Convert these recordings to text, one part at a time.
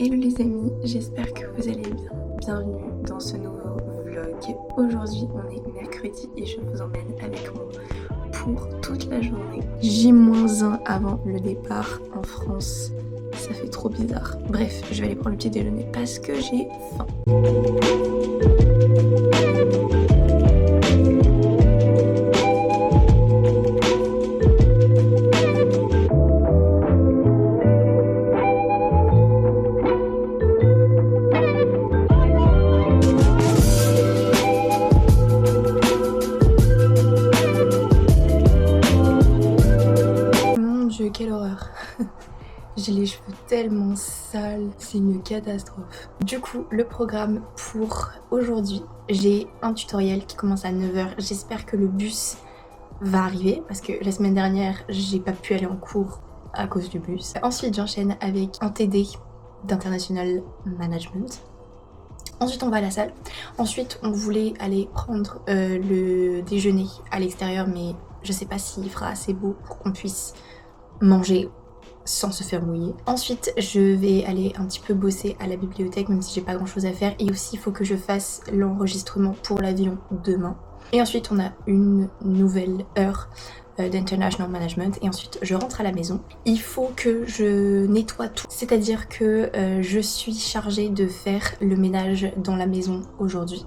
Hello les amis, j'espère que vous allez bien. Bienvenue dans ce nouveau vlog. Aujourd'hui on est mercredi et je vous emmène avec moi pour toute la journée. J-1 avant le départ en France. Ça fait trop bizarre. Bref, je vais aller prendre le petit déjeuner parce que j'ai faim. Quelle horreur. J'ai les cheveux tellement sales, c'est une catastrophe. Du coup, le programme pour aujourd'hui, j'ai un tutoriel qui commence à 9h. J'espère que le bus va arriver parce que la semaine dernière, j'ai pas pu aller en cours à cause du bus. Ensuite, j'enchaîne avec un TD d'International Management. Ensuite, on va à la salle. Ensuite, on voulait aller prendre le déjeuner à l'extérieur, mais je sais pas s'il fera assez beau pour qu'on puisse manger sans se faire mouiller. Ensuite, je vais aller un petit peu bosser à la bibliothèque, même si j'ai pas grand chose à faire. Et aussi, il faut que je fasse l'enregistrement pour l'avion demain. Et ensuite, on a une nouvelle heure d'International Management. Et ensuite, je rentre à la maison. Il faut que je nettoie tout. C'est-à-dire que je suis chargée de faire le ménage dans la maison aujourd'hui.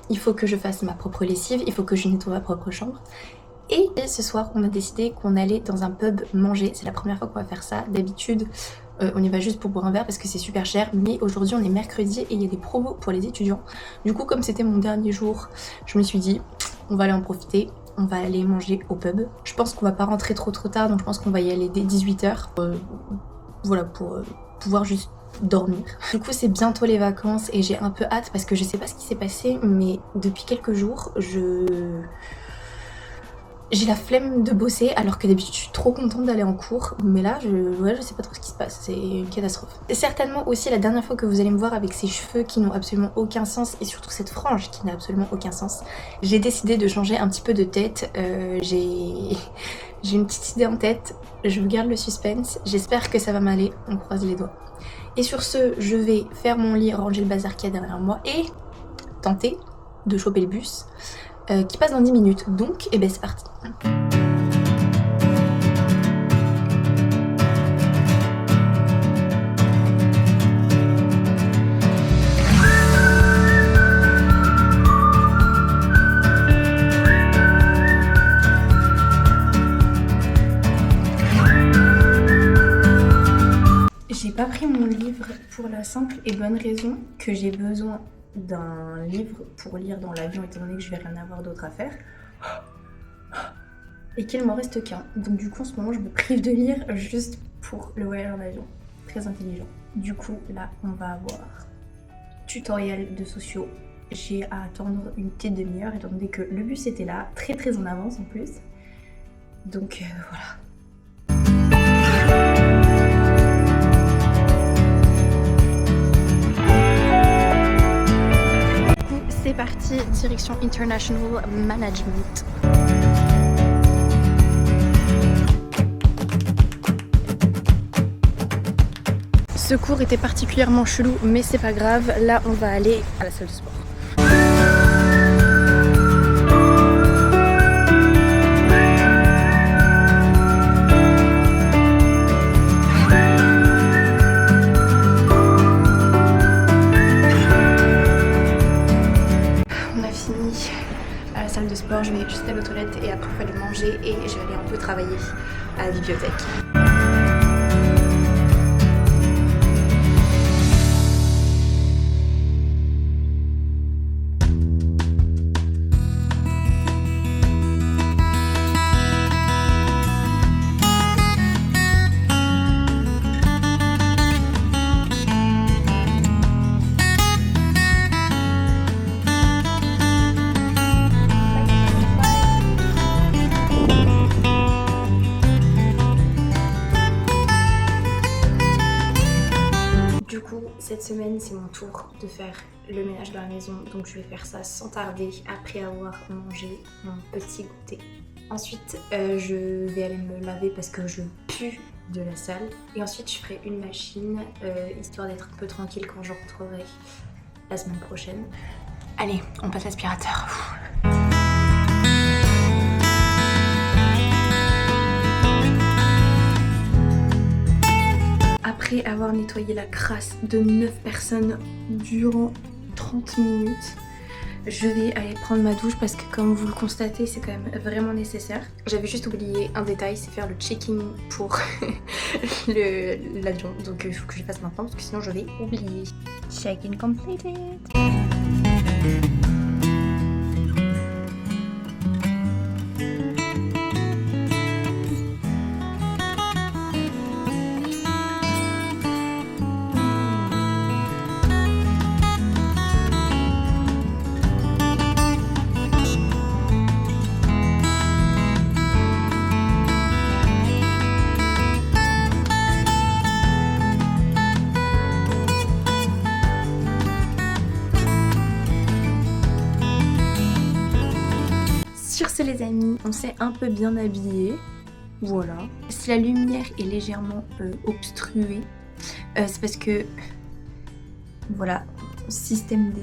Il faut que je fasse ma propre lessive. Il faut que je nettoie ma propre chambre. Et ce soir, on a décidé qu'on allait dans un pub manger. C'est la première fois qu'on va faire ça. D'habitude, on y va juste pour boire un verre parce que c'est super cher. Mais aujourd'hui, on est mercredi et il y a des promos pour les étudiants. Du coup, comme c'était mon dernier jour, je me suis dit, on va aller en profiter. On va aller manger au pub. Je pense qu'on va pas rentrer trop tard, donc je pense qu'on va y aller dès 18h. Voilà, pour pouvoir juste dormir. Du coup, c'est bientôt les vacances et j'ai un peu hâte parce que je sais pas ce qui s'est passé, mais depuis quelques jours, j'ai la flemme de bosser alors que d'habitude je suis trop contente d'aller en cours, mais là je sais pas trop ce qui se passe, c'est une catastrophe. C'est certainement aussi la dernière fois que vous allez me voir avec ces cheveux qui n'ont absolument aucun sens et surtout cette frange qui n'a absolument aucun sens. J'ai décidé de changer un petit peu de tête, j'ai une petite idée en tête, je vous garde le suspense, j'espère que ça va m'aller, on croise les doigts. Et sur ce, je vais faire mon lit, ranger le bazar qu'il y a derrière moi et tenter de choper le bus. Qui passe dans 10 minutes, donc eh ben c'est parti. J'ai pas pris mon livre pour la simple et bonne raison que j'ai besoin d'un livre pour lire dans l'avion étant donné que je vais rien avoir d'autre à faire et qu'il m'en reste qu'un. Donc du coup en ce moment je me prive de lire juste pour le voyage en avion. Très intelligent. Du coup là on va avoir tutoriel de sociaux. J'ai à attendre une petite demi-heure étant donné que le bus était là, très en avance en plus. Donc voilà. C'est parti, direction International Management. Ce cours était particulièrement chelou, mais c'est pas grave. Là, on va aller à la salle de sport. À la salle de sport, je vais juste aller aux toilettes et après il faut aller manger et je vais aller un peu travailler à la bibliothèque. Cette semaine, c'est mon tour de faire le ménage dans la maison, donc je vais faire ça sans tarder après avoir mangé mon petit goûter. Ensuite, je vais aller me laver parce que je pue de la salle. Et ensuite je ferai une machine, histoire d'être un peu tranquille quand je rentrerai la semaine prochaine. Allez, on passe l'aspirateur. Après avoir nettoyé la crasse de 9 personnes durant 30 minutes, je vais aller prendre ma douche parce que comme vous le constatez, c'est quand même vraiment nécessaire. J'avais juste oublié un détail, c'est faire le check-in pour l'avion. Donc il faut que je le fasse maintenant parce que sinon je vais oublier. Check-in completed. Sur ce les amis, on s'est un peu bien habillé, voilà. Si la lumière est légèrement obstruée, c'est parce que, voilà, système D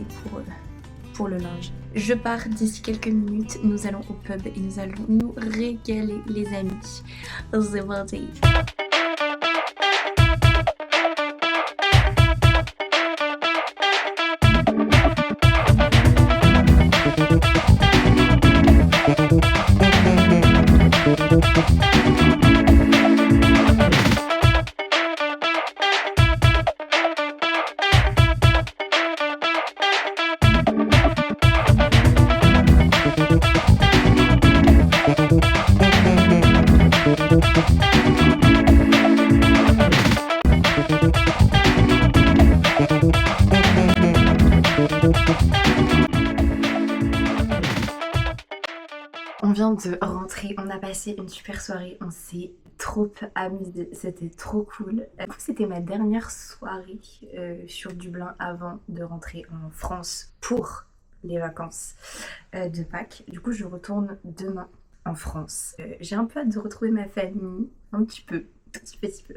pour le linge. Je pars d'ici quelques minutes, nous allons au pub et nous allons nous régaler les amis. C'est parti. On vient de rentrer, on a passé une super soirée, on s'est trop amusé, c'était trop cool. Du coup, c'était ma dernière soirée sur Dublin avant de rentrer en France pour les vacances de Pâques. Du coup, je retourne demain en France. J'ai un peu hâte de retrouver ma famille, un petit peu. Petit peu.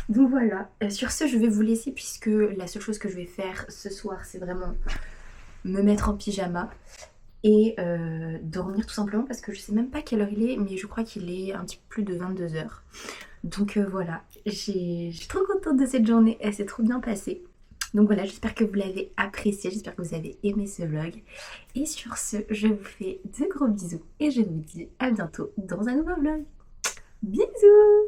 Donc voilà, sur ce je vais vous laisser puisque la seule chose que je vais faire ce soir c'est vraiment me mettre en pyjama et dormir tout simplement parce que je sais même pas quelle heure il est mais je crois qu'il est un petit peu plus de 22h. Donc voilà, je suis trop contente de cette journée, elle s'est trop bien passée. Donc voilà, j'espère que vous l'avez apprécié, j'espère que vous avez aimé ce vlog. Et sur ce, je vous fais de gros bisous et je vous dis à bientôt dans un nouveau vlog. Bisous!